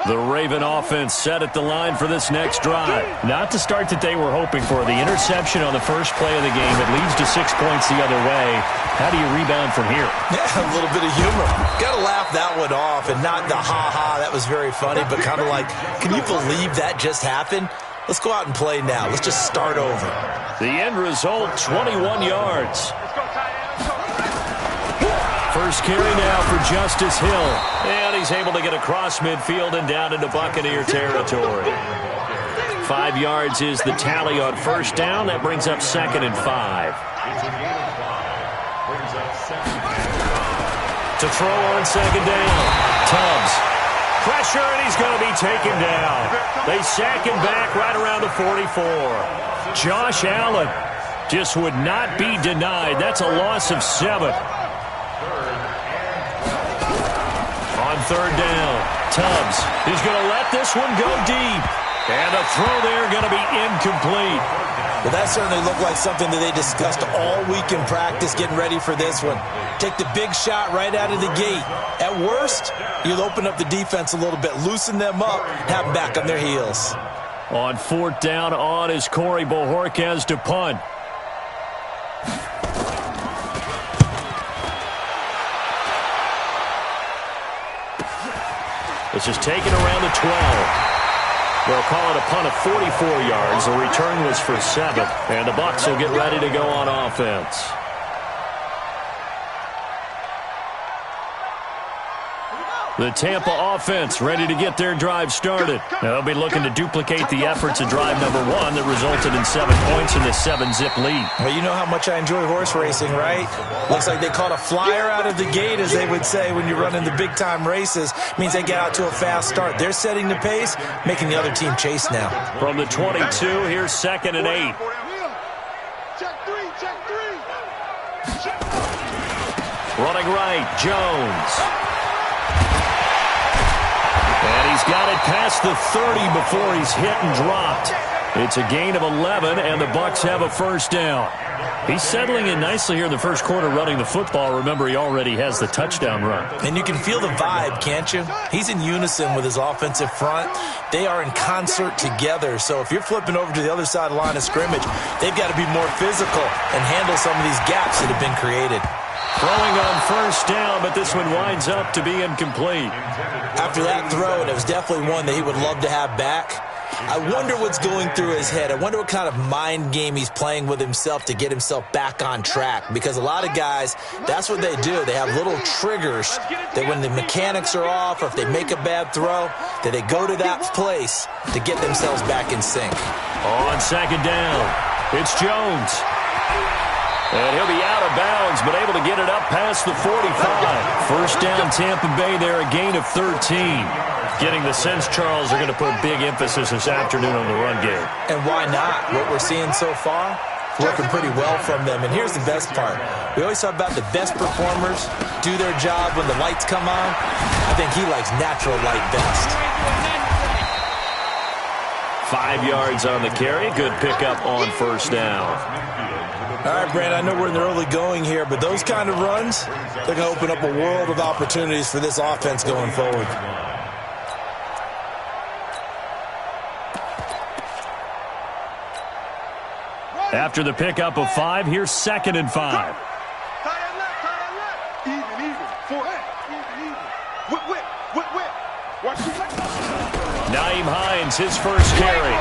The Raven offense set at the line for this next drive. Not the start that they were hoping for. The interception on the first play of the game. It leads to 6 points the other way. How do you rebound from here? Yeah, a little bit of humor. Got to laugh that one off, and not the ha-ha, that was very funny, but kind of like, can you believe that just happened? Let's go out and play now. Let's just start over. The end result, 21 yards. First carry now for Justice Hill. And he's able to get across midfield and down into Buccaneer territory. 5 yards is the tally on first down. That brings up 2nd and 5. To throw on 2nd down. Tubbs. Pressure, and he's going to be taken down. They sack him back right around the 44. Josh Allen just would not be denied. That's a loss of 7. On 3rd down, Tubbs is going to let this one go deep. And a throw there going to be incomplete. Well, that certainly looked like something that they discussed all week in practice, getting ready for this one. Take the big shot right out of the gate. At worst, you'll open up the defense a little bit, loosen them up, have them back on their heels. On 4th down, on is Corey Bojorquez to punt. This is taken around the 12. They'll call it a punt of 44 yards. The return was for 7. And the Bucs will get ready to go on offense. The Tampa offense ready to get their drive started. They'll be looking to duplicate the efforts of drive number 1 that resulted in 7 points in the 7-zip lead. Well, you know how much I enjoy horse racing, right? Looks like they caught a flyer out of the gate, as they would say when you're running the big-time races. Means they get out to a fast start. They're setting the pace, making the other team chase now. From the 22, here's 2nd and 8. Running right, Jones. And he's got it past the 30 before he's hit and dropped. It's a gain of 11, and the Bucs have a first down. He's settling in nicely here in the first quarter running the football. Remember, he already has the touchdown run. And you can feel the vibe, can't you? He's in unison with his offensive front. They are in concert together. So if you're flipping over to the other side of the line of scrimmage, they've got to be more physical and handle some of these gaps that have been created. Throwing on first down, but this one winds up to be incomplete. After that throw, it was definitely one that he would love to have back. I wonder what's going through his head. I wonder what kind of mind game he's playing with himself to get himself back on track. Because a lot of guys, that's what they do. They have little triggers that when the mechanics are off or if they make a bad throw, that they go to that place to get themselves back in sync. On 2nd down, it's Jones. And he'll be out of bounds, but able to get it up past the 45. First down, Tampa Bay there, a gain of 13. Getting the sense, Charles, are going to put big emphasis this afternoon on the run game. And why not? What we're seeing so far, working pretty well from them. And here's the best part. We always talk about the best performers do their job when the lights come on. I think he likes natural light best. 5 yards on the carry. Good pickup on first down. All right, Brand, I know we're in the early going here, but those kind of runs, they're going to open up a world of opportunities for this offense going forward. After the pickup of 5, here's 2nd and 5. Nyheim Hines, his first carry.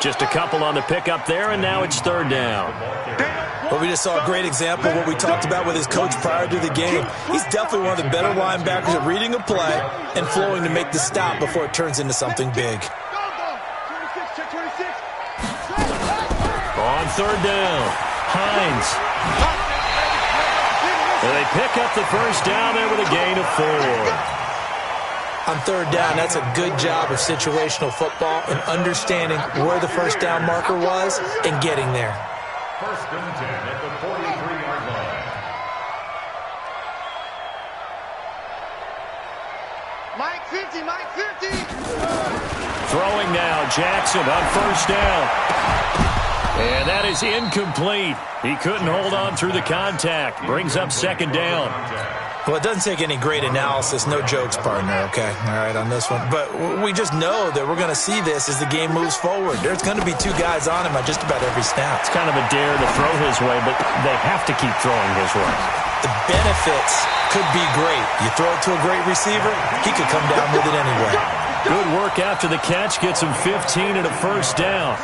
Just a couple on the pickup there, and now it's 3rd down. Well, we just saw a great example of what we talked about with his coach prior to the game. He's definitely one of the better linebackers at reading a play and flowing to make the stop before it turns into something big. On 3rd down, Hines. And they pick up the first down there with a gain of 4. On 3rd down, that's a good job of situational football and understanding where the first down marker was and getting there. 1st and 10 at the 43-yard line. Mike 50, Mike 50. Throwing now, Jackson on first down. And that is incomplete. He couldn't hold on through the contact. Brings up 2nd down. Well, it doesn't take any great analysis. No jokes, partner, okay? All right, on this one. But we just know that we're going to see this as the game moves forward. There's going to be two guys on him at just about every snap. It's kind of a dare to throw his way, but they have to keep throwing his way. The benefits could be great. You throw it to a great receiver, he could come down with it anyway. Good work after the catch. Gets him 15 and a first down.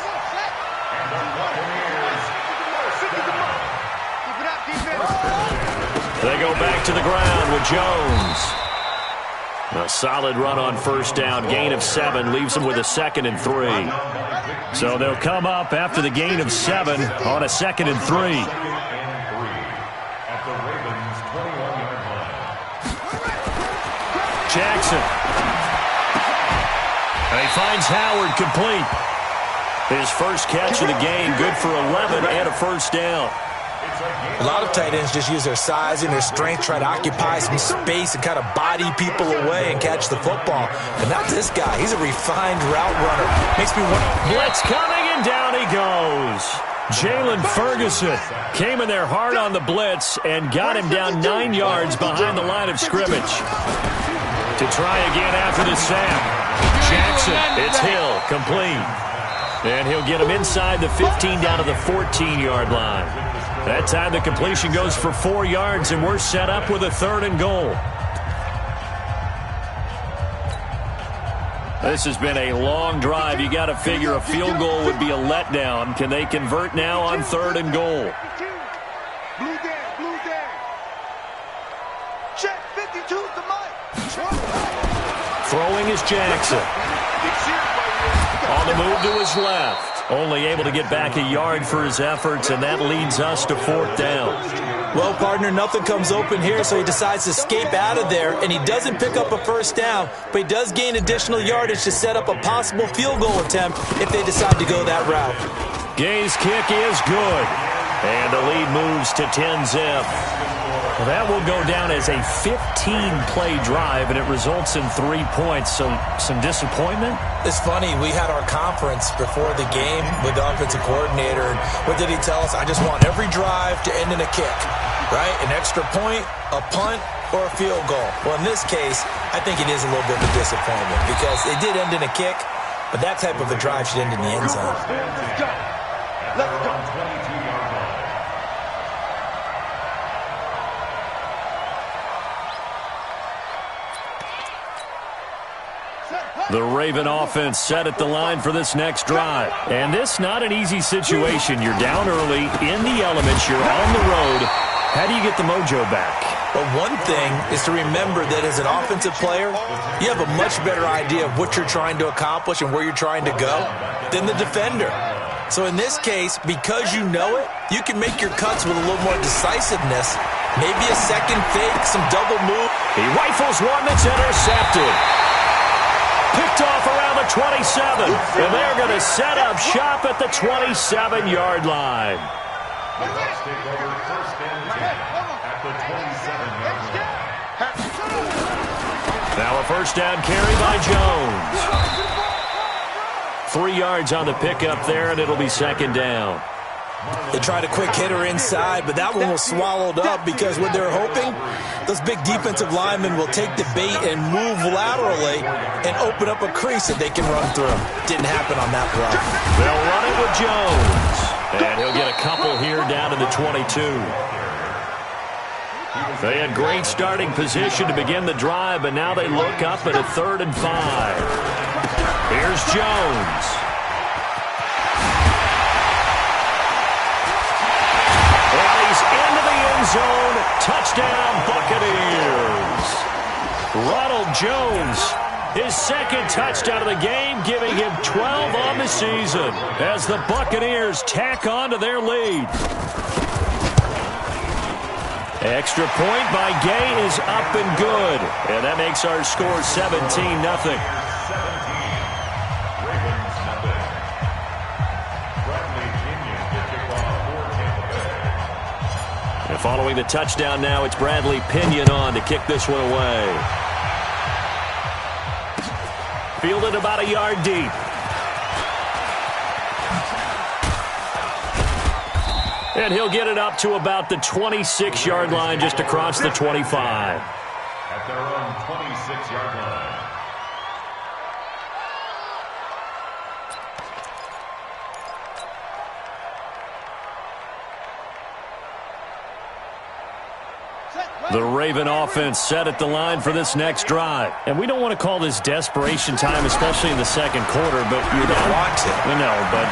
They go back to the ground with Jones. A solid run on first down. Gain of 7 leaves them with a 2nd and 3. So they'll come up after the gain of 7 on a 2nd and 3. Jackson. And he finds Howard complete. His first catch of the game, good for 11 and a first down. A lot of tight ends just use their size and their strength, try to occupy some space and kind of body people away and catch the football. But not this guy. He's a refined route runner. Makes me wonder. Blitz coming, and down he goes. Jalen Ferguson came in there hard on the blitz and got him down 9 yards behind the line of scrimmage. To try again after the sack. Jackson, it's Hill, complete. And he'll get him inside the 15 down to the 14-yard line. That time the completion goes for 4 yards, and we're set up with a 3rd and goal. This has been a long drive. You got to figure a field goal would be a letdown. Can they convert now on 3rd and goal? Blue down. Check 52 to Mike. Throwing is Jackson. On the move to his left. Only able to get back a yard for his efforts, and that leads us to 4th down. Well, partner, nothing comes open here, so he decides to escape out of there, and he doesn't pick up a first down, but he does gain additional yardage to set up a possible field goal attempt if they decide to go that route. Gay's kick is good, and the lead moves to 10-zip. Well, that will go down as a 15-play drive, and it results in 3 points. So some disappointment? It's funny. We had our conference before the game with the offensive coordinator, and what did he tell us? I just want every drive to end in a kick, right? An extra point, a punt, or a field goal. Well, in this case, I think it is a little bit of a disappointment because it did end in a kick, but that type of a drive should end in the end zone. Let's go. The Raven offense set at the line for this next drive. And this not an easy situation. You're down early, in the elements, you're on the road. How do you get the mojo back? Well, one thing is to remember that as an offensive player, you have a much better idea of what you're trying to accomplish and where you're trying to go than the defender. So in this case, because you know it, you can make your cuts with a little more decisiveness. Maybe a second fake, some double move. He rifles one that's intercepted. Picked off around the 27, and they're going to set up shop at the 27-yard line. Let's take over 1st and 10 at the 27-yard line. Now a first down carry by Jones. 3 yards on the pickup there, and it'll be 2nd down. They tried a quick hitter inside, but that one was swallowed up because what they're hoping, those big defensive linemen will take the bait and move laterally and open up a crease that they can run through. Didn't happen on that play. They'll run it with Jones, and he'll get a couple here down to the 22. They had great starting position to begin the drive, but now they look up at a 3rd and 5. Here's Jones. Into the end zone. Touchdown, Buccaneers. Ronald Jones, his 2nd touchdown of the game, giving him 12 on the season as the Buccaneers tack on to their lead. Extra point by Gay is up and good, and that makes our score 17-0. And following the touchdown now, it's Bradley Pinion on to kick this one away. Fielded about a yard deep. And he'll get it up to about the 26-yard line, just across the 25. At their own 26-yard line. The Raven offense set at the line for this next drive. And we don't want to call this desperation time, especially in the second quarter, but you're down. Want to. No, but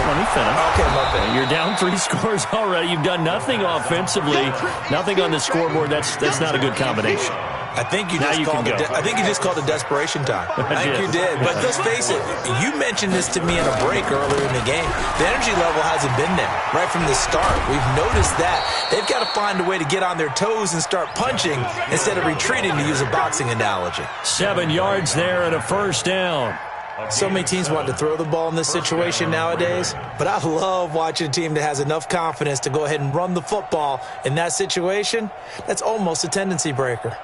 let me finish. Okay, my bad. You're down 3 scores already. You've done nothing offensively, nothing on the scoreboard. That's not a good combination. I think you just called it desperation time. I think you did. But let's face it, you mentioned this to me in a break earlier in the game. The energy level hasn't been there right from the start. We've noticed that. They've got to find a way to get on their toes and start punching instead of retreating, to use a boxing analogy. 7 yards there and a first down. So many teams want to throw the ball in this situation nowadays, but I love watching a team that has enough confidence to go ahead and run the football in that situation. That's almost a tendency breaker.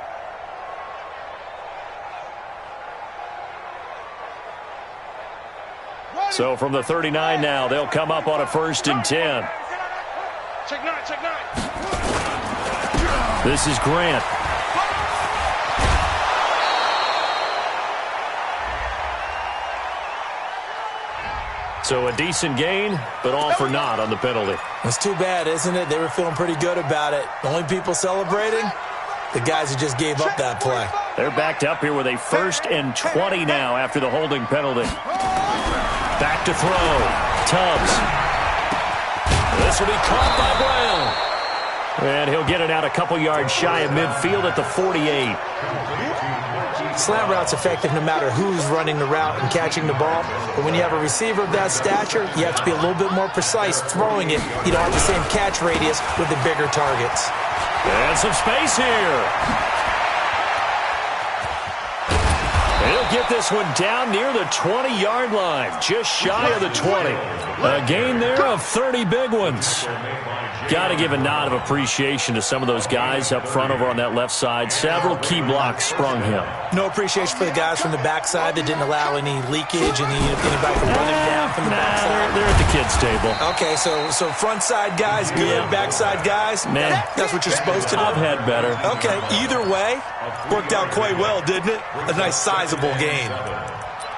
So from the 39 now, they'll come up on a 1st and 10. Check 9, check 9. This is Grant. So a decent gain, but all for naught on the penalty. It's too bad, isn't it? They were feeling pretty good about it. The only people celebrating, the guys who just gave up that play. They're backed up here with a 1st and 20 now after the holding penalty. Back to throw. Tubbs. This will be caught by Brown. And he'll get it out a couple yards shy of midfield at the 48. Slant route's effective no matter who's running the route and catching the ball. But when you have a receiver of that stature, you have to be a little bit more precise throwing it. You don't have the same catch radius with the bigger targets. And some space here. He'll get this one down near the 20-yard line, just shy of the 20. A gain there of 30 big ones. Got to give a nod of appreciation to some of those guys up front over on that left side. Several key blocks sprung him. No appreciation for the guys from the backside that didn't allow any leakage and anybody from running down from the backside. They're at the kids' table. Okay, so front side guys good, backside guys, man, that's what you're supposed to do. I've had better. Okay, either way, worked out quite well, didn't it? A nice sizable gain.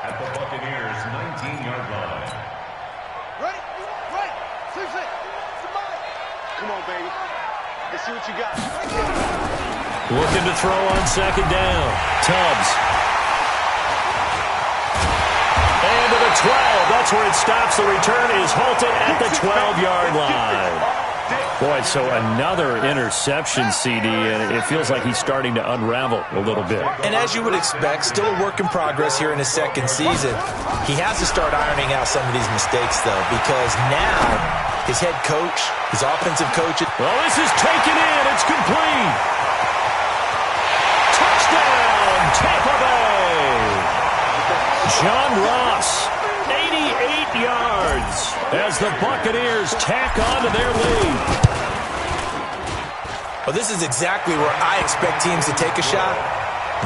At the Buccaneers' 19-yard line. Ready? Right. Six. Come on, baby. Let's see what you got. Looking to throw on 2nd down. Tubbs. And to the 12. That's where it stops. The return is halted at the 12-yard line. Boy, so another interception, CD, and it feels like he's starting to unravel a little bit. And as you would expect, still a work in progress here in his second season. He has to start ironing out some of these mistakes, though, because now his head coach, his offensive coach... Well, this is taken in. It's complete. Touchdown, Tampa Bay. John Ross, 88 yards as the Buccaneers tack on to their lead. Well, this is exactly where I expect teams to take a shot.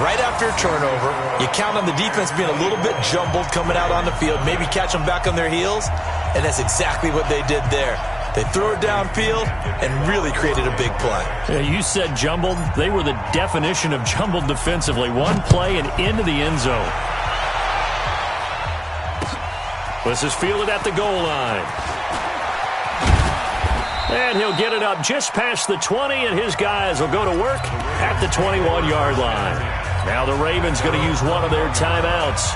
Right after a turnover, you count on the defense being a little bit jumbled coming out on the field, maybe catch them back on their heels, and that's exactly what they did there. They threw it downfield and really created a big play. Yeah, you said jumbled. They were the definition of jumbled defensively. One play and into the end zone. This is fielded at the goal line. And he'll get it up just past the 20, and his guys will go to work at the 21-yard line. Now the Ravens going to use one of their timeouts.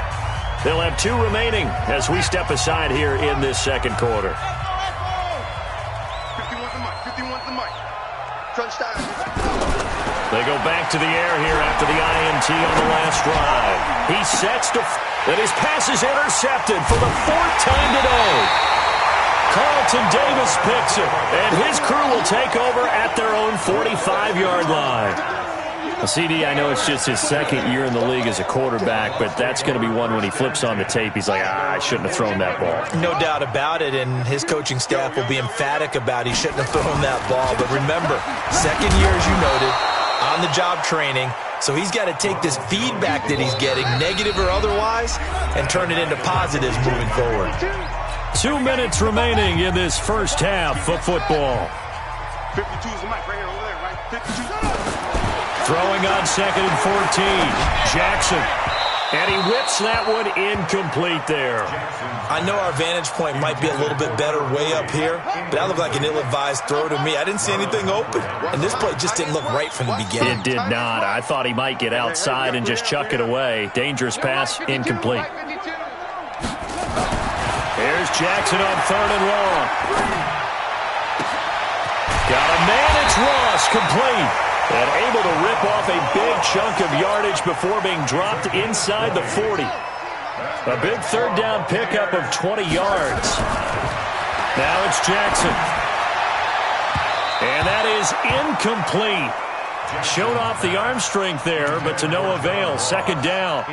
They'll have 2 remaining as we step aside here in this second quarter. 51's the mic. Crunch time. They go back to the air here after the INT on the last drive. He sets to... And his pass is intercepted for the 4th time today. Carlton Davis picks it, and his crew will take over at their own 45-yard line. Well, CD, I know it's just his second year in the league as a quarterback, but that's going to be one when he flips on the tape. He's like, I shouldn't have thrown that ball. No doubt about it, and his coaching staff will be emphatic about he shouldn't have thrown that ball. But remember, second year, as you noted, on-the-job training, so he's got to take this feedback that he's getting, negative or otherwise, and turn it into positives moving forward. 2 minutes remaining in this first half of football. 52 is the mic right here, over there, right? 52. Throwing on 2nd and 14. Jackson. And he whips that one incomplete there. I know our vantage point might be a little bit better way up here, but that looked like an ill-advised throw to me. I didn't see anything open, and this play just didn't look right from the beginning. It did not. I thought he might get outside and just chuck it away. Dangerous pass, incomplete. Here's Jackson on 3rd and long. Got a man, it's Ross, complete. And able to rip off a big chunk of yardage before being dropped inside the 40. A big 3rd down pickup of 20 yards. Now it's Jackson. And that is incomplete. Showed off the arm strength there, but to no avail. 2nd down.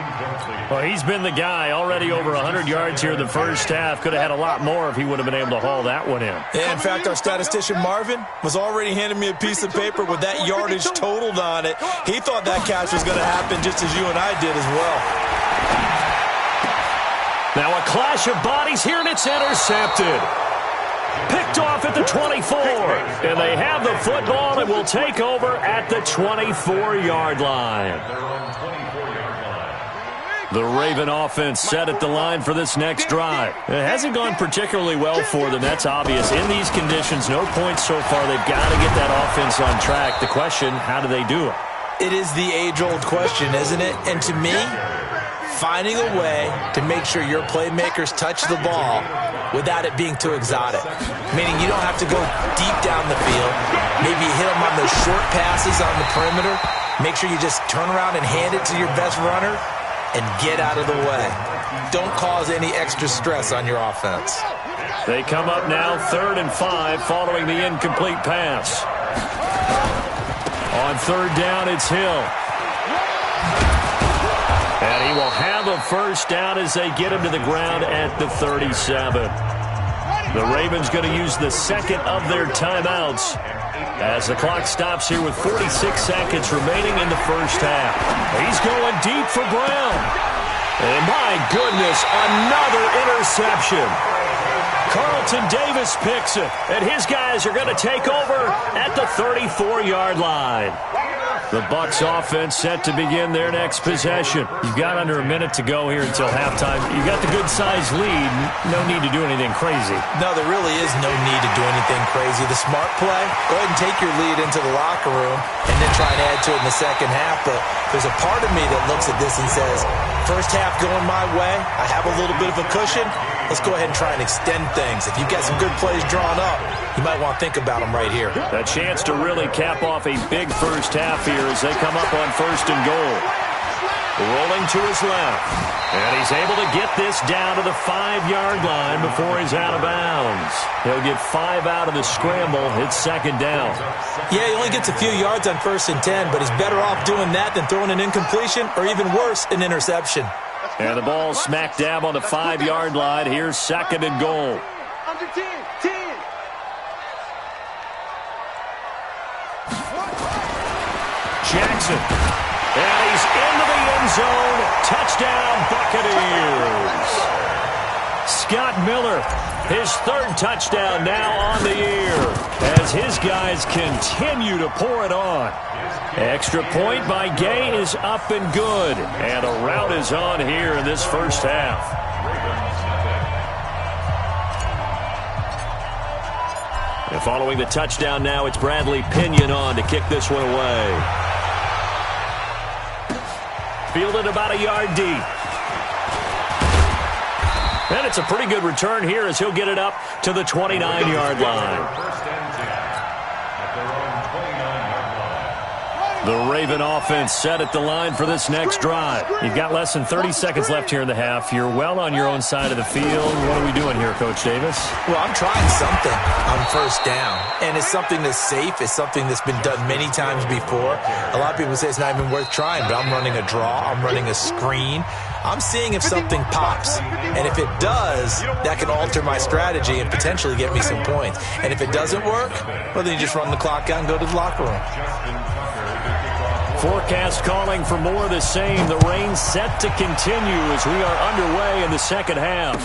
Well, he's been the guy. Already over 100 yards here in the first half. Could have had a lot more if he would have been able to haul that one in. Yeah, in fact, our statistician Marvin was already handing me a piece of paper with that yardage totaled on it. He thought that catch was going to happen just as you and I did as well. Now a clash of bodies here, and it's intercepted. Picked off at the 24. And they have the football and will take over at the 24-yard line. The Raven offense set at the line for this next drive. It hasn't gone particularly well for them. That's obvious. In these conditions, no points so far. They've got to get that offense on track. The question, how do they do it? It is the age-old question, isn't it? And to me, finding a way to make sure your playmakers touch the ball without it being too exotic. Meaning you don't have to go deep down the field. Maybe you hit them on those short passes on the perimeter. Make sure you just turn around and hand it to your best runner and get out of the way. Don't cause any extra stress on your offense. They come up now 3rd and 5 following the incomplete pass. On 3rd down, it's Hill. And he will have a first down as they get him to the ground at the 37. The Ravens going to use the 2nd of their timeouts as the clock stops here with 46 seconds remaining in the first half. He's going deep for Brown. And my goodness, another interception. Carlton Davis picks it, and his guys are going to take over at the 34-yard line. The Bucs offense set to begin their next possession. You've got under a minute to go here until halftime. You got the good-sized lead. No need to do anything crazy. No, there really is no need to do anything crazy. The smart play, go ahead and take your lead into the locker room and then try and add to it in the second half. But there's a part of me that looks at this and says, first half going my way, I have a little bit of a cushion. Let's go ahead and try and extend things. If you've got some good plays drawn up, you might want to think about them right here. A chance to really cap off a big first half here as they come up on 1st and goal. Rolling to his left. And he's able to get this down to the 5-yard line before he's out of bounds. He'll get 5 out of the scramble. It's 2nd down. Yeah, he only gets a few yards on 1st and 10, but he's better off doing that than throwing an incompletion or even worse, an interception. And the ball smack dab on the 5-yard line. Here's 2nd and goal. Under 10, 10. Jackson. And he's into the end zone. Touchdown, Buccaneers. Scott Miller, his 3rd touchdown now on the year as his guys continue to pour it on. Extra point by Gay is up and good. And a rout is on here in this first half. And following the touchdown now, it's Bradley Pinion on to kick this one away. Fielded about a yard deep. And it's a pretty good return here as he'll get it up to the 29-yard line. The Raven offense set at the line for this next drive. You've got less than 30 seconds left here in the half. You're well on your own side of the field. What are we doing here, Coach Davis? Well, I'm trying something on 1st down, and it's something that's safe. It's something that's been done many times before. A lot of people say it's not even worth trying, but I'm running a draw. I'm running a screen. I'm seeing if something pops, and if it does, that can alter my strategy and potentially get me some points. And if it doesn't work, well, then you just run the clock out and go to the locker room. Forecast calling for more of the same. The rain set to continue as we are underway in the second half.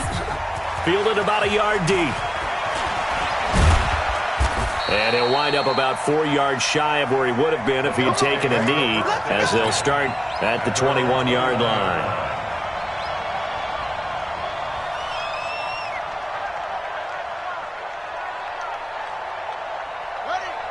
Fielded about a yard deep. And he'll wind up about 4 yards shy of where he would have been if he had taken a knee, as they'll start at the 21-yard line.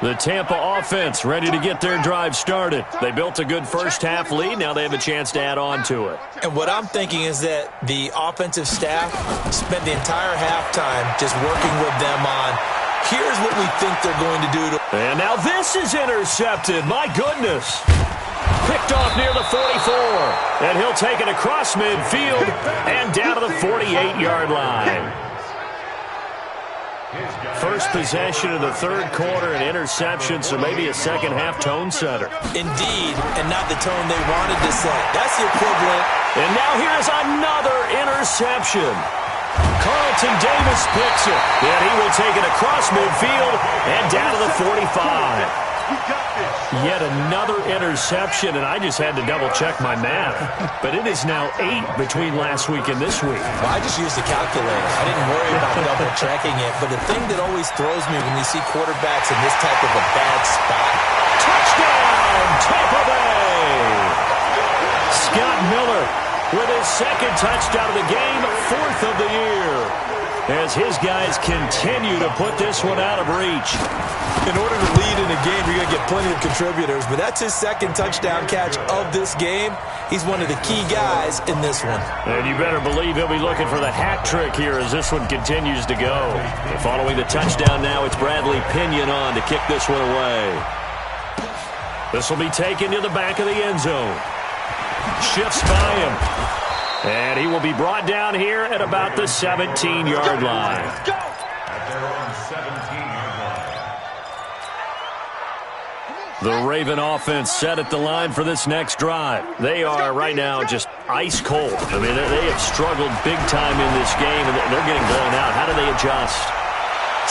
The Tampa offense ready to get their drive started. They built a good first-half lead. Now they have a chance to add on to it. And what I'm thinking is that the offensive staff spent the entire halftime just working with them on, here's what we think they're going to do. And now this is intercepted. My goodness. Picked off near the 44. And he'll take it across midfield and down to the 48-yard line. First possession of the third quarter, an interception, so maybe a second-half tone setter. Indeed, and not the tone they wanted to set. That's the equivalent. And now here's another interception. Carlton Davis picks it, and he will take it across midfield and down to the 45. Yet another interception, and I just had to double-check my math. But it is now 8 between last week and this week. Well, I just used a calculator. I didn't worry about double-checking it. But the thing that always throws me when you see quarterbacks in this type of a bad spot. Touchdown, Tampa Bay! Scott Miller with his second touchdown of the game, 4th of the year, as his guys continue to put this one out of reach. In order to lead in a game, you're going to get plenty of contributors, but that's his second touchdown catch of this game. He's one of the key guys in this one. And you better believe he'll be looking for the hat trick here as this one continues to go. And following the touchdown now, it's Bradley Pinion on to kick this one away. This will be taken to the back of the end zone. Shifts by him. And he will be brought down here at about the 17-yard line. At their own 17-yard line. The Raven offense set at the line for this next drive. They are right now just ice cold. I mean, they have struggled big time in this game, and they're getting blown out. How do they adjust?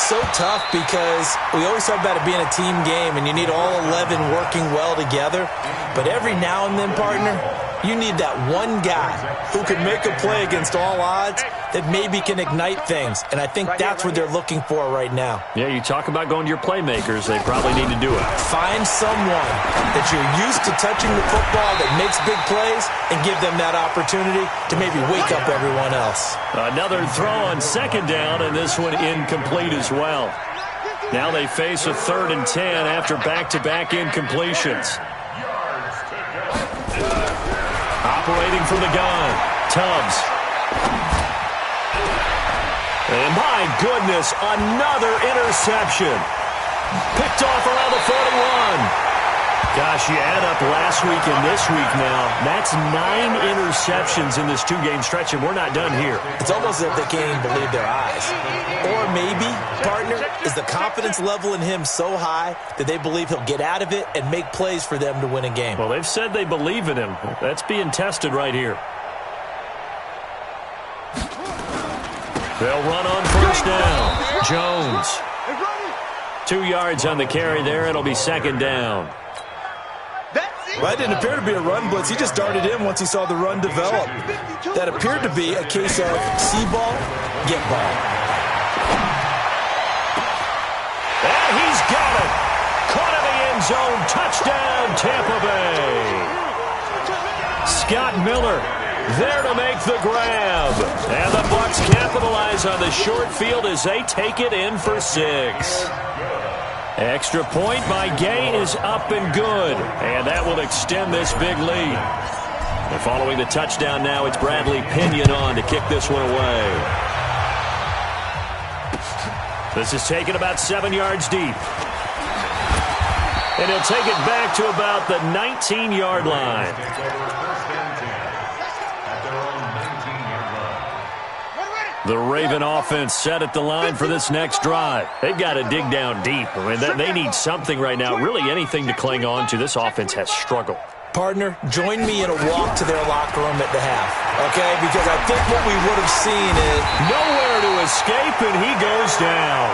So tough because we always talk about it being a team game, and you need all 11 working well together. But every now and then, partner, you need that one guy who can make a play against all odds that maybe can ignite things. And I think that's what they're looking for right now. Yeah, you talk about going to your playmakers. They probably need to do it. Find someone that you're used to touching the football that makes big plays and give them that opportunity to maybe wake up everyone else. Another throw on second down, and this one incomplete as well. Now they face a 3rd and 10 after back-to-back incompletions. Operating from the gun, Tubbs. And my goodness, another interception. Picked off around the 41. Gosh, you add up last week and this week now, that's 9 interceptions in this 2-game stretch, and we're not done here. It's almost as if they can't even believe their eyes. Or maybe, partner, is the confidence level in him so high that they believe he'll get out of it and make plays for them to win a game. Well, they've said they believe in him. That's being tested right here. They'll run on first down. Jones. 2 yards on the carry there. It'll be second down. Well, that didn't appear to be a run blitz. He just darted in once he saw the run develop. That appeared to be a case of see ball, get ball. And he's got it. Caught in the end zone. Touchdown, Tampa Bay. Scott Miller there to make the grab. And the Bucs capitalize on the short field as they take it in for 6. Extra point by Gay is up and good. And that will extend this big lead. And following the touchdown now, it's Bradley Pinion on to kick this one away. This is taken about 7 yards deep. And he'll take it back to about the 19-yard line. The Raven offense set at the line for this next drive. They've got to dig down deep. I mean, they need something right now, really anything to cling on to. This offense has struggled. Partner, join me in a walk to their locker room at the half, okay? Because I think what we would have seen is nowhere to escape, and he goes down.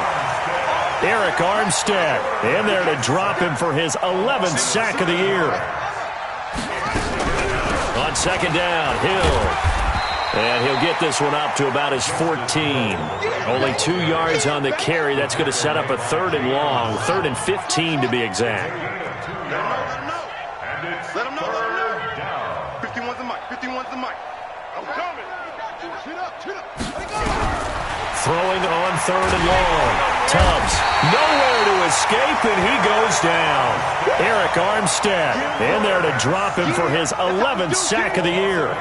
Eric Armstead in there to drop him for his 11th sack of the year. On second down, Hill. And he'll get this one up to about his 14. Only 2 yards on the carry. That's going to set up a 3rd and long. 3rd and 15 to be exact. Let him know. 51's the mic. 51's the mic. I'm coming. Chin up. Throwing on 3rd and long. Tubbs, nowhere to escape, and he goes down. Eric Armstead in there to drop him for his 11th sack of the year.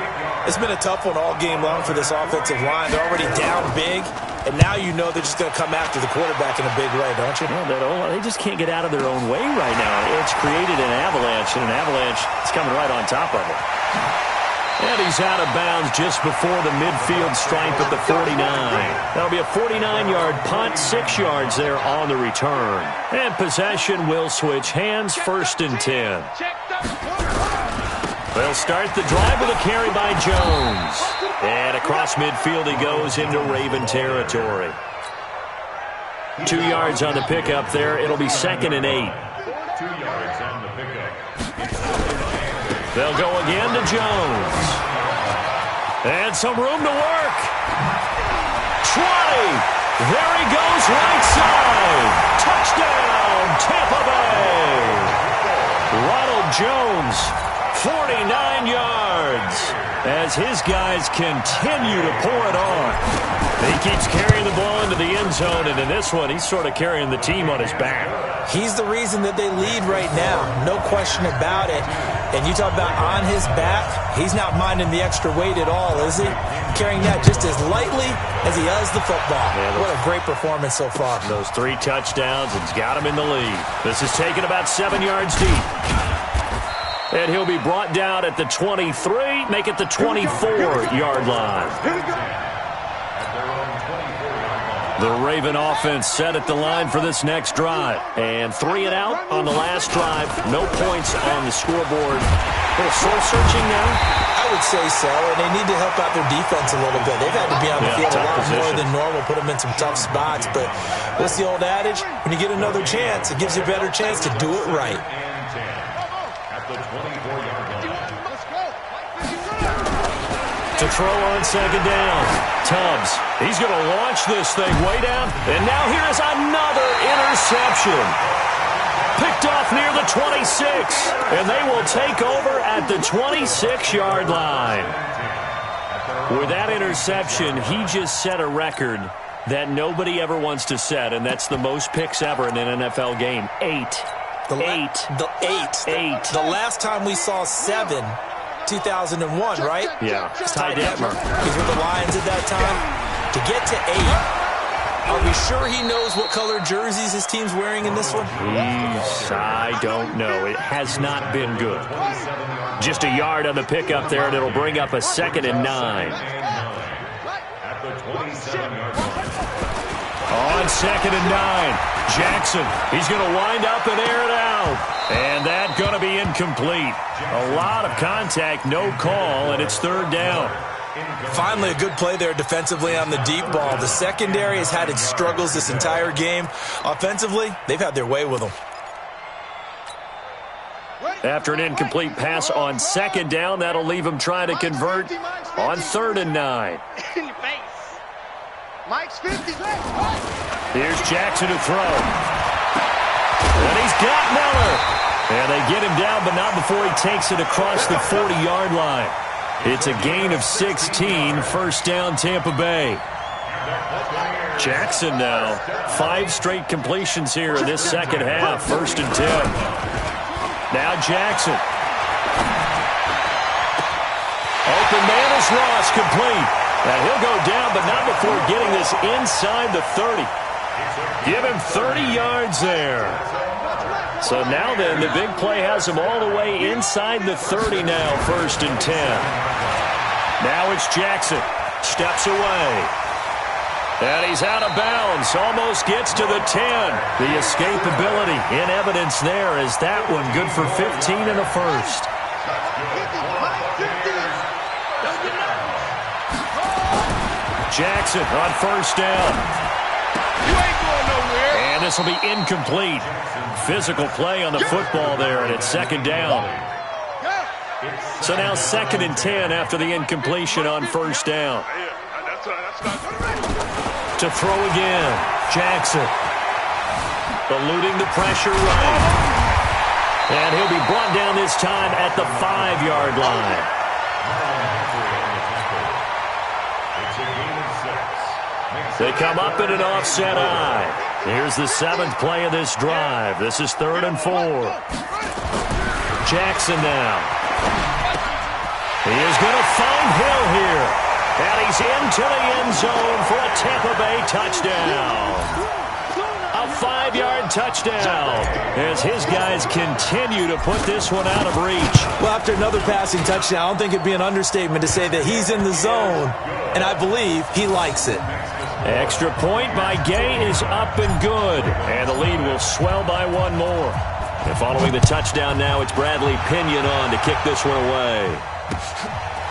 It's been a tough one all game long for this offensive line. They're already down big, and now you know they're just going to come after the quarterback in a big way, don't you? Well, they just can't get out of their own way right now. It's created an avalanche, and an avalanche is coming right on top of it. And he's out of bounds just before the midfield stripe at the 49. That'll be a 49-yard punt, 6 yards there on the return. And possession will switch hands, 1st and 10. They'll start the drive with a carry by Jones. And across midfield he goes into Raven territory. 2 yards on the pickup there. It'll be 2nd and 8. 2 yards on the pickup. They'll go again to Jones. And some room to work. 20. There he goes right side. Touchdown, Tampa Bay. Ronald Jones, 49 yards, as his guys continue to pour it on. He keeps carrying the ball into the end zone, and in this one, he's sort of carrying the team on his back. He's the reason that they lead right now, no question about it. And you talk about on his back, he's not minding the extra weight at all, is he? Carrying that just as lightly as he does the football. Yeah, what a great performance so far. Those 3 touchdowns, it's got him in the lead. This is taken about 7 yards deep. And he'll be brought down at the 23, make it the 24-yard line. The Raven offense set at the line for this next drive. And 3 and out on the last drive. No points on the scoreboard. A little soul-searching now? I would say so, and they need to help out their defense a little bit. They've had to be on the field a lot more than normal, put them in some tough spots. But what's the old adage? When you get another chance, it gives you a better chance to do it right. To throw on 2nd down. Tubbs, he's going to launch this thing way down. And now here is another interception. Picked off near the 26. And they will take over at the 26-yard line. With that interception, he just set a record that nobody ever wants to set, and that's the most picks ever in an NFL game. 8. The last time we saw 7, 2001, right? Yeah. Ty Detmer. He's with the Lions at that time. To get to 8, are we sure he knows what color jerseys his team's wearing in this one? I don't know. It has not been good. Just a yard on the pickup there, and it'll bring up a 2nd and 9. On 2nd and 9, Jackson, he's going to wind up and air it out. And that's going to be incomplete. A lot of contact, no call, and it's 3rd down. Finally, a good play there defensively on the deep ball. The secondary has had its struggles this entire game. Offensively, they've had their way with them. After an incomplete pass on 2nd down, that'll leave him trying to convert on 3rd and 9. In your face. Mike's 50. Here's Jackson to throw. And he's got Miller. And they get him down, but not before he takes it across the 40-yard line. It's a gain of 16, 1st down Tampa Bay. Jackson now, 5 straight completions here in this second half, 1st and 10. Now Jackson. Open man is Ross, complete. And he'll go down, but not before getting this inside the 30. Give him 30 yards there. So now then, the big play has him all the way inside the 30 now, 1st and 10. Now it's Jackson. Steps away. And he's out of bounds. Almost gets to the 10. The escapability in evidence there is that one good for 15 in the 1st. Jackson on 1st down. You ain't going nowhere. And this will be incomplete. Physical play on the football there, and it's 2nd down. So now 2nd and 10 after the incompletion on first down. To throw again, Jackson. Eluding the pressure right. And he'll be brought down this time at the 5-yard line. They come up in an offset eye. Here's the 7th play of this drive. This is 3rd and 4. Jackson now. He is going to find Hill here. And he's into the end zone for a Tampa Bay touchdown. A 5-yard touchdown as his guys continue to put this one out of reach. Well, after another passing touchdown, I don't think it'd be an understatement to say that he's in the zone, and I believe he likes it. Extra point by Gay is up and good, and the lead will swell by one more. And following the touchdown now, it's Bradley Pinion on to kick this one away.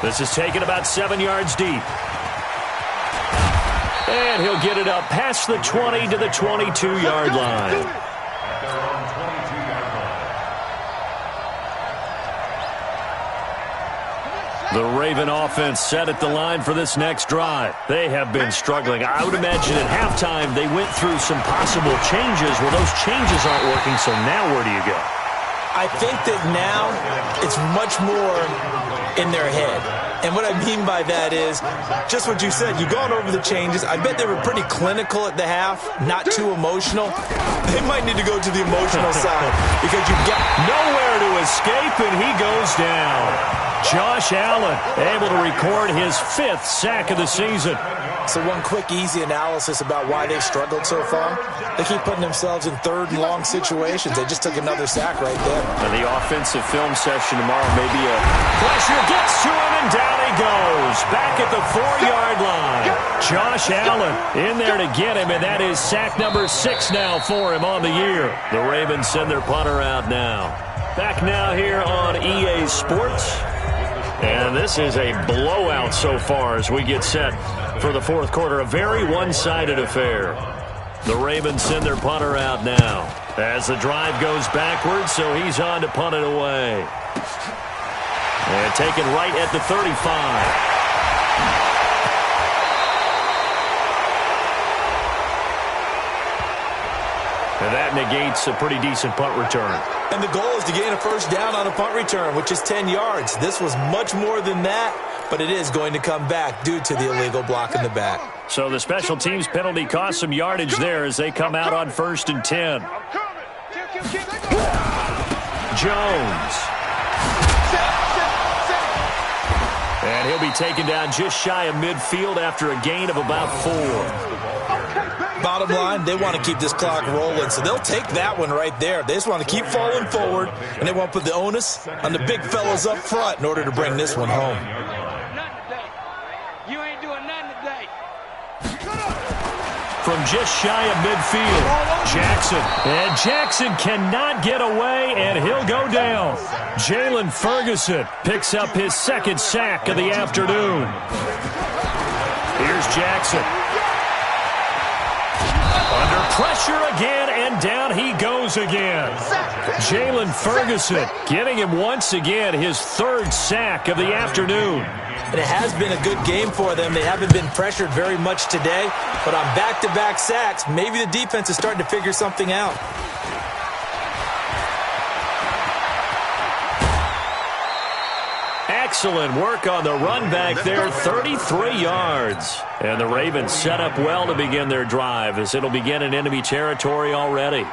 This is taken about 7 yards deep. And he'll get it up past the 20 to the 22-yard line. The Raven offense set at the line for this next drive. They have been struggling. I would imagine at halftime they went through some possible changes. Well, those changes aren't working, so now where do you go? I think that now it's much more in their head. And what I mean by that is just what you said. You've gone over the changes. I bet they were pretty clinical at the half, not too emotional. They might need to go to the emotional side because you've got nowhere to escape, and he goes down. Josh Allen able to record his 5th sack of the season. So one quick, easy analysis about why they've struggled so far. They keep putting themselves in 3rd and long situations. They just took another sack right there. And the offensive film session tomorrow may be a pressure gets to him, and down he goes. Back at the 4-yard line. Josh Allen in there to get him, and that is sack number 6 now for him on the year. The Ravens send their punter out now. Back now here on EA Sports. And this is a blowout so far as we get set for the 4th quarter. A very one-sided affair. The Ravens send their punter out now as the drive goes backwards, so he's on to punt it away. And taken right at the 35. And that negates a pretty decent punt return. And the goal is to gain a first down on a punt return, which is 10 yards. This was much more than that, but it is going to come back due to the illegal block in the back. So the special teams penalty cost some yardage there as they come out on 1st and 10. Jones. And he'll be taken down just shy of midfield after a gain of about 4. Bottom line, they want to keep this clock rolling, so they'll take that one right there. They just want to keep falling forward, and they want to put the onus on the big fellas up front in order to bring this one home. You ain't doing nothing today. From just shy of midfield, Jackson. And Jackson cannot get away, and he'll go down. Jalen Ferguson picks up his 2nd sack of the afternoon. Here's Jackson. Under pressure again, and down he goes again. Jalen Ferguson getting him once again his 3rd sack of the afternoon. And it has been a good game for them. They haven't been pressured very much today, but on back-to-back sacks, maybe the defense is starting to figure something out. Excellent work on the run back there, 33 yards. And the Ravens set up well to begin their drive as it'll begin in enemy territory already. Here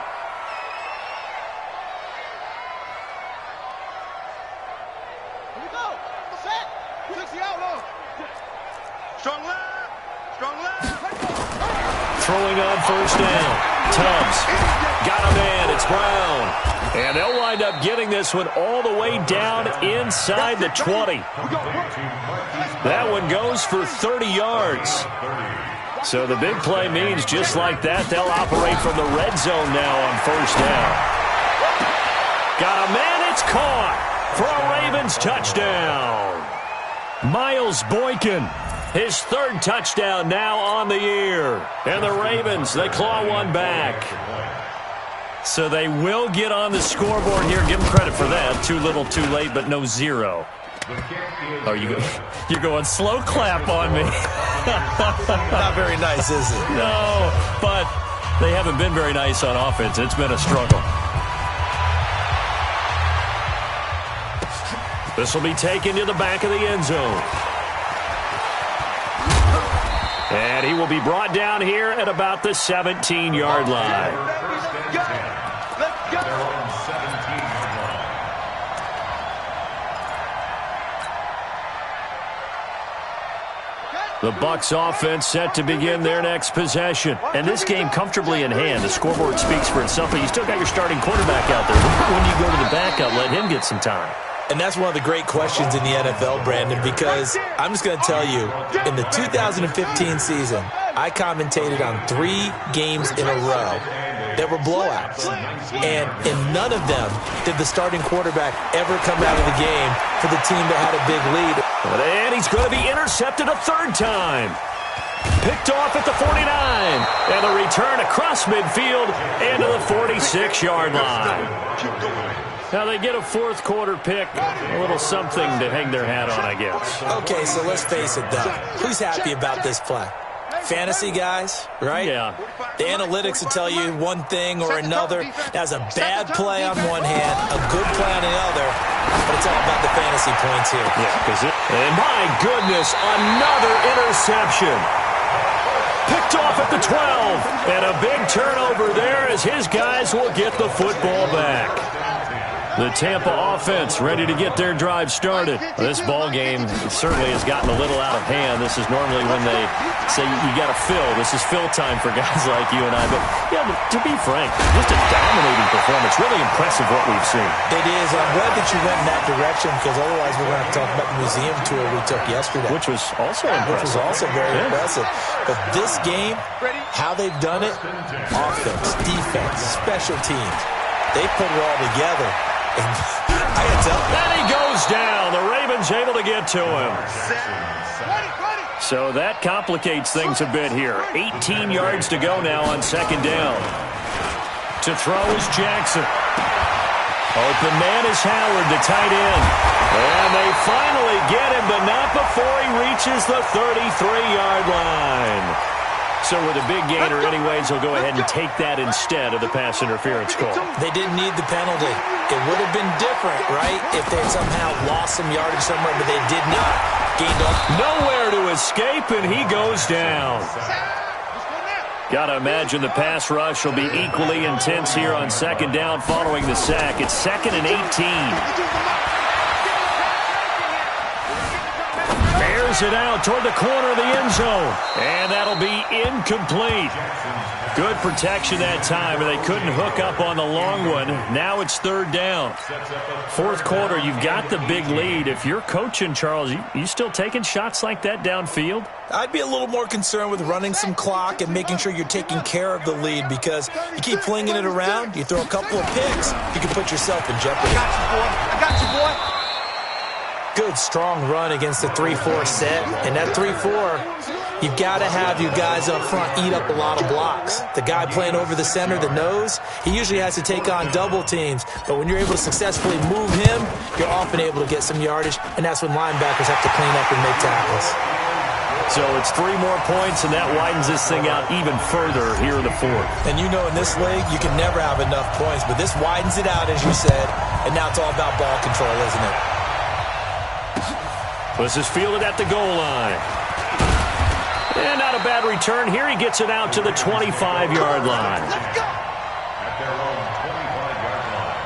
we go. Set. Takes the outlaw. Strong left. Strong left. Throwing on first down. Tubbs. Got a man. It's Brown. And they'll wind up getting this one all the way down inside the 20. That one goes for 30 yards. So the big play means just like that, they'll operate from the red zone now on first down. Got a man, it's caught for a Ravens touchdown. Miles Boykin, his 3rd touchdown now on the year. And the Ravens, they claw one back. So they will get on the scoreboard here. Give them credit for that. Too little, too late, but no zero. Oh, you're going slow clap on me. Not very nice, is it? No, but they haven't been very nice on offense. It's been a struggle. This will be taken to the back of the end zone. And he will be brought down here at about the 17-yard line. Let's go. The Bucs offense set to begin their next possession. And this game comfortably in hand. The scoreboard speaks for itself, but you still got your starting quarterback out there. When you go to the backup, let him get some time. And that's one of the great questions in the NFL, Brandon, because I'm just going to tell you, in the 2015 season, I commentated on 3 games in a row that were blowouts. And in none of them did the starting quarterback ever come out of the game for the team that had a big lead. And he's going to be intercepted a third time. Picked off at the 49. And the return across midfield and to the 46-yard line. Now they get a fourth quarter pick, a little something to hang their hat on, I guess. Okay, so let's face it, though. Who's happy about this play? Fantasy guys, right? Yeah. The analytics will tell you one thing or another. That's a bad play on one hand, a good play on the other, but it's all about the fantasy points here. Yeah, and my goodness, another interception. Picked off at the 12, and a big turnover there as his guys will get the football back. The Tampa offense ready to get their drive started. This ball game certainly has gotten a little out of hand. This is normally when they say you got to fill. This is fill time for guys like you and I. But, yeah, to be frank, just a dominating performance. Really impressive what we've seen. It is. I'm glad that you went in that direction because otherwise we're going to have to talk about the museum tour we took yesterday. Which was also impressive. Which was also very impressive. But this game, how they've done it, offense, defense, special teams, they put it all together. I can tell. And he goes down. The Ravens able to get to him. So that complicates things a bit here. 18 yards to go now on second down. To throw is Jackson. Open man is Howard, the tight end. And they finally get him, but not before he reaches the 33-yard line. So with a big gainer anyways, he'll go ahead and take that instead of the pass interference call. They didn't need the penalty. It would have been different, right, if they had somehow lost some yardage somewhere, but they did not. Gained up. Nowhere to escape, and he goes down. Got to imagine the pass rush will be equally intense here on second down following the sack. It's 2nd and 18. It out toward the corner of the end zone. And that'll be incomplete. Good protection that time, and they couldn't hook up on the long one. Now it's third down. Fourth quarter, you've got the big lead. If you're coaching, Charles, you still taking shots like that downfield? I'd be a little more concerned with running some clock and making sure you're taking care of the lead because you keep flinging it around, you throw a couple of picks, you can put yourself in jeopardy. I got you, boy. Good, strong run against the 3-4 set. And that 3-4, you've got to have your guys up front eat up a lot of blocks. The guy playing over the center, the nose, he usually has to take on double teams. But when you're able to successfully move him, you're often able to get some yardage. And that's when linebackers have to clean up and make tackles. So it's 3 more points, and that widens this thing out even further here in the fourth. And you know in this league, you can never have enough points. But this widens it out, as you said. And now it's all about ball control, isn't it? This is fielded at the goal line. And not a bad return here. He gets it out to the 25-yard line. Let's go. At their own 25-yard line.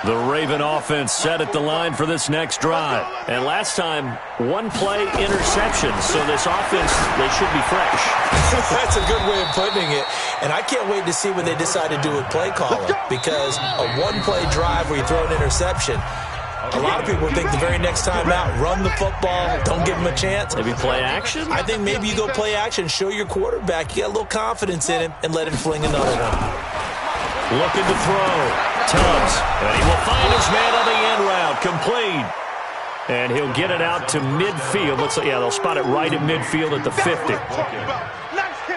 The Raven offense set at the line for this next drive. And last time, 1-play interception. So this offense, they should be fresh. That's a good way of putting it. And I can't wait to see what they decide to do with play calling. Because a 1-play drive where you throw an interception, a lot of people think the very next time out, run the football, don't give him a chance. Maybe play action? I think maybe you go play action, show your quarterback, you got a little confidence in him, and let him fling another one. Looking to throw. Tubbs. And he will find his man on the end route. Complete. And he'll get it out to midfield. Looks like, yeah, they'll spot it right at midfield at the 50.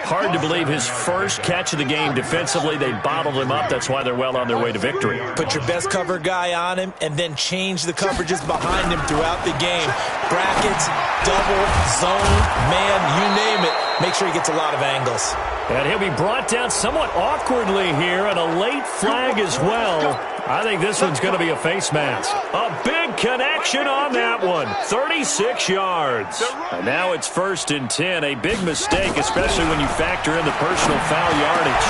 Hard to believe his first catch of the game defensively. They bottled him up. That's why they're well on their way to victory. Put your best cover guy on him and then change the coverages behind him throughout the game. Brackets, double, zone, man, you name it. Make sure he gets a lot of angles. And he'll be brought down somewhat awkwardly here, and a late flag as well. I think this one's going to be a face mask. A big connection on that one. 36 yards. And now it's 1st and 10. A big mistake, especially when you factor in the personal foul yardage.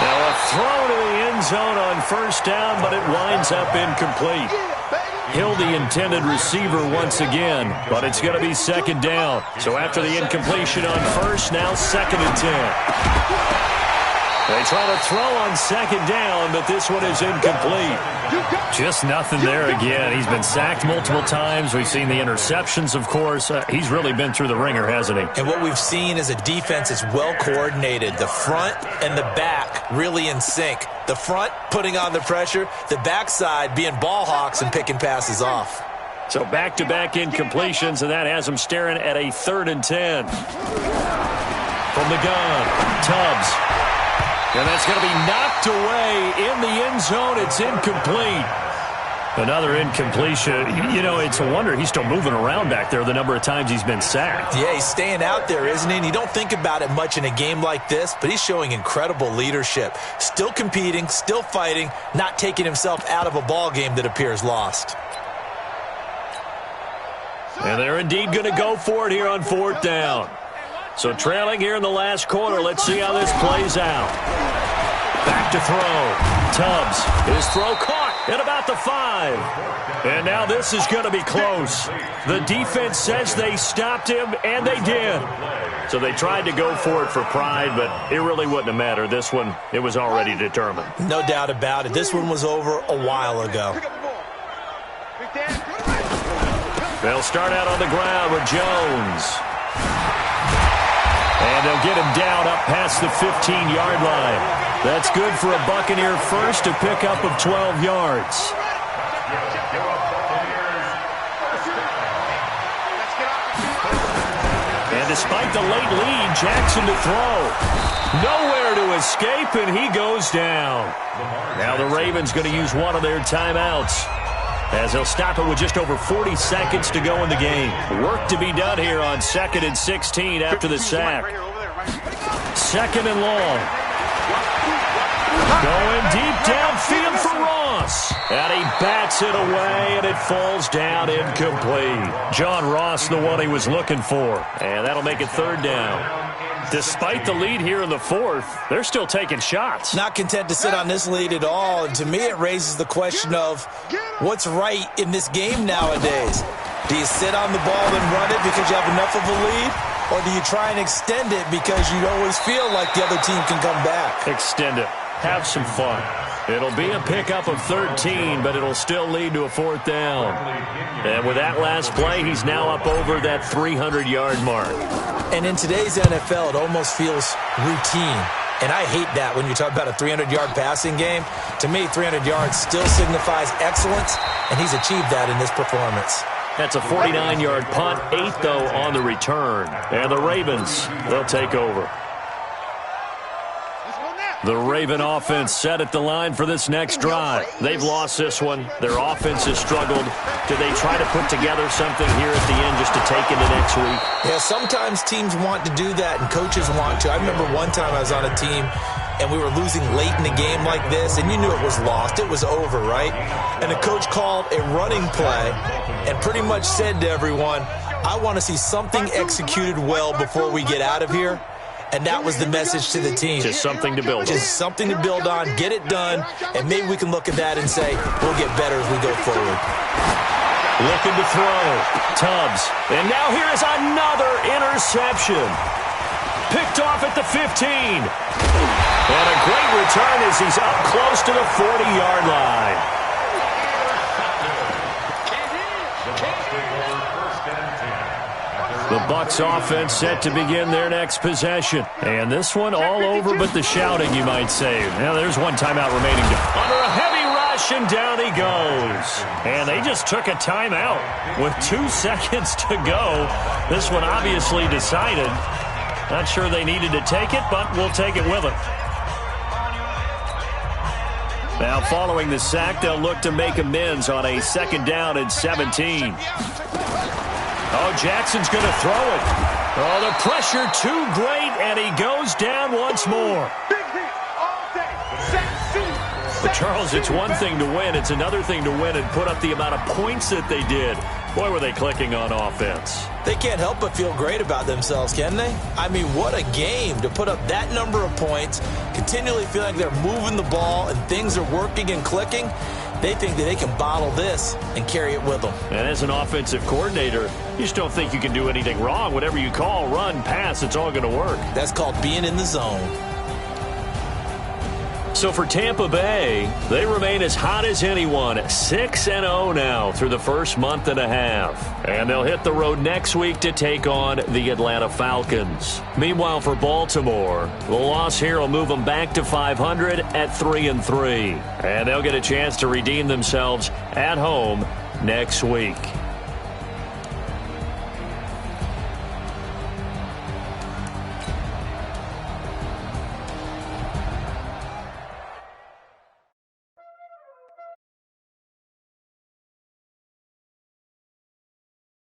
Now a throw to the end zone on 1st down, but it winds up incomplete. Hill, the intended receiver once again, but it's going to be 2nd down. So after the incompletion on 1st, now 2nd and 10. They try to throw on 2nd down, but this one is incomplete. Just nothing there again. He's been sacked multiple times. We've seen the interceptions, of course. He's really been through the ringer, hasn't he? And what we've seen is a defense that's well coordinated. The front and the back really in sync. The front putting on the pressure, the backside being ball hawks and picking passes off. So back-to-back incompletions, and that has him staring at a 3rd and 10. From the gun, Tubbs. And that's going to be knocked away in the end zone. It's incomplete. Another incompletion. You know, it's a wonder he's still moving around back there the number of times he's been sacked. Yeah, he's staying out there, isn't he? And you don't think about it much in a game like this, but he's showing incredible leadership. Still competing, still fighting, not taking himself out of a ball game that appears lost. And they're indeed going to go for it here on 4th down. So trailing here in the last quarter. Let's see how this plays out. Back to throw. Tubbs. His throw caught at about the 5. And now this is going to be close. The defense says they stopped him, and they did. So they tried to go for it for pride, but it really wouldn't have mattered. This one, it was already determined. No doubt about it. This one was over a while ago. They'll start out on the ground with Jones. And they'll get him down up past the 15-yard line. That's good for a Buccaneer first, to pick up of 12 yards. And despite the late lead, Jackson to throw. Nowhere to escape, and he goes down. Now the Ravens going to use one of their timeouts, as they'll stop it with just over 40 seconds to go in the game. Work to be done here on 2nd and 16 after the sack. 2nd and long. Going deep downfield for Ross. And he bats it away, and it falls down incomplete. John Ross, the one he was looking for. And that'll make it 3rd down. Despite the lead here in the 4th, they're still taking shots. Not content to sit on this lead at all. And to me, it raises the question of what's right in this game nowadays. Do you sit on the ball and run it because you have enough of a lead? Or do you try and extend it because you always feel like the other team can come back? Extend it. Have some fun. It'll be a pickup of 13, but it'll still lead to a 4th down. And with that last play, he's now up over that 300-yard mark. And in today's NFL, it almost feels routine. And I hate that when you talk about a 300-yard passing game. To me, 300 yards still signifies excellence, and he's achieved that in this performance. That's a 49-yard punt, 8 though on the return. And the Ravens, they'll take over. The Raven offense set at the line for this next drive. They've lost this one. Their offense has struggled. Do they try to put together something here at the end just to take into next week? Yeah, sometimes teams want to do that and coaches want to. I remember one time I was on a team and we were losing late in the game like this, and you knew it was lost. It was over, right? And the coach called a running play and pretty much said to everyone, I want to see something executed well before we get out of here. And that was the message to the team. Just something to build on. Just something to build on, get it done, and maybe we can look at that and say, we'll get better as we go forward. Looking to throw. Tubbs. And now here is another interception. Picked off at the 15. And a great return as he's up close to the 40-yard line. The Bucs offense set to begin their next possession. And this one all over but the shouting, you might say. Now there's one timeout remaining. Under a heavy rush, and down he goes. And they just took a timeout with 2 seconds to go. This one obviously decided. Not sure they needed to take it, but we'll take it with them. Now, following the sack, they'll look to make amends on a 2nd down and 17. Oh, Jackson's going to throw it. Oh, the pressure too great, and he goes down once more. But, Charles, it's one thing to win. It's another thing to win and put up the amount of points that they did. Boy, were they clicking on offense. They can't help but feel great about themselves, can they? I mean, what a game to put up that number of points, continually feel like they're moving the ball and things are working and clicking. They think that they can bottle this and carry it with them. And as an offensive coordinator, you just don't think you can do anything wrong. Whatever you call, run, pass, it's all going to work. That's called being in the zone. So for Tampa Bay, they remain as hot as anyone, 6-0 now through the first month and a half. And they'll hit the road next week to take on the Atlanta Falcons. Meanwhile, for Baltimore, the loss here will move them back to 500 at 3-3. And they'll get a chance to redeem themselves at home next week.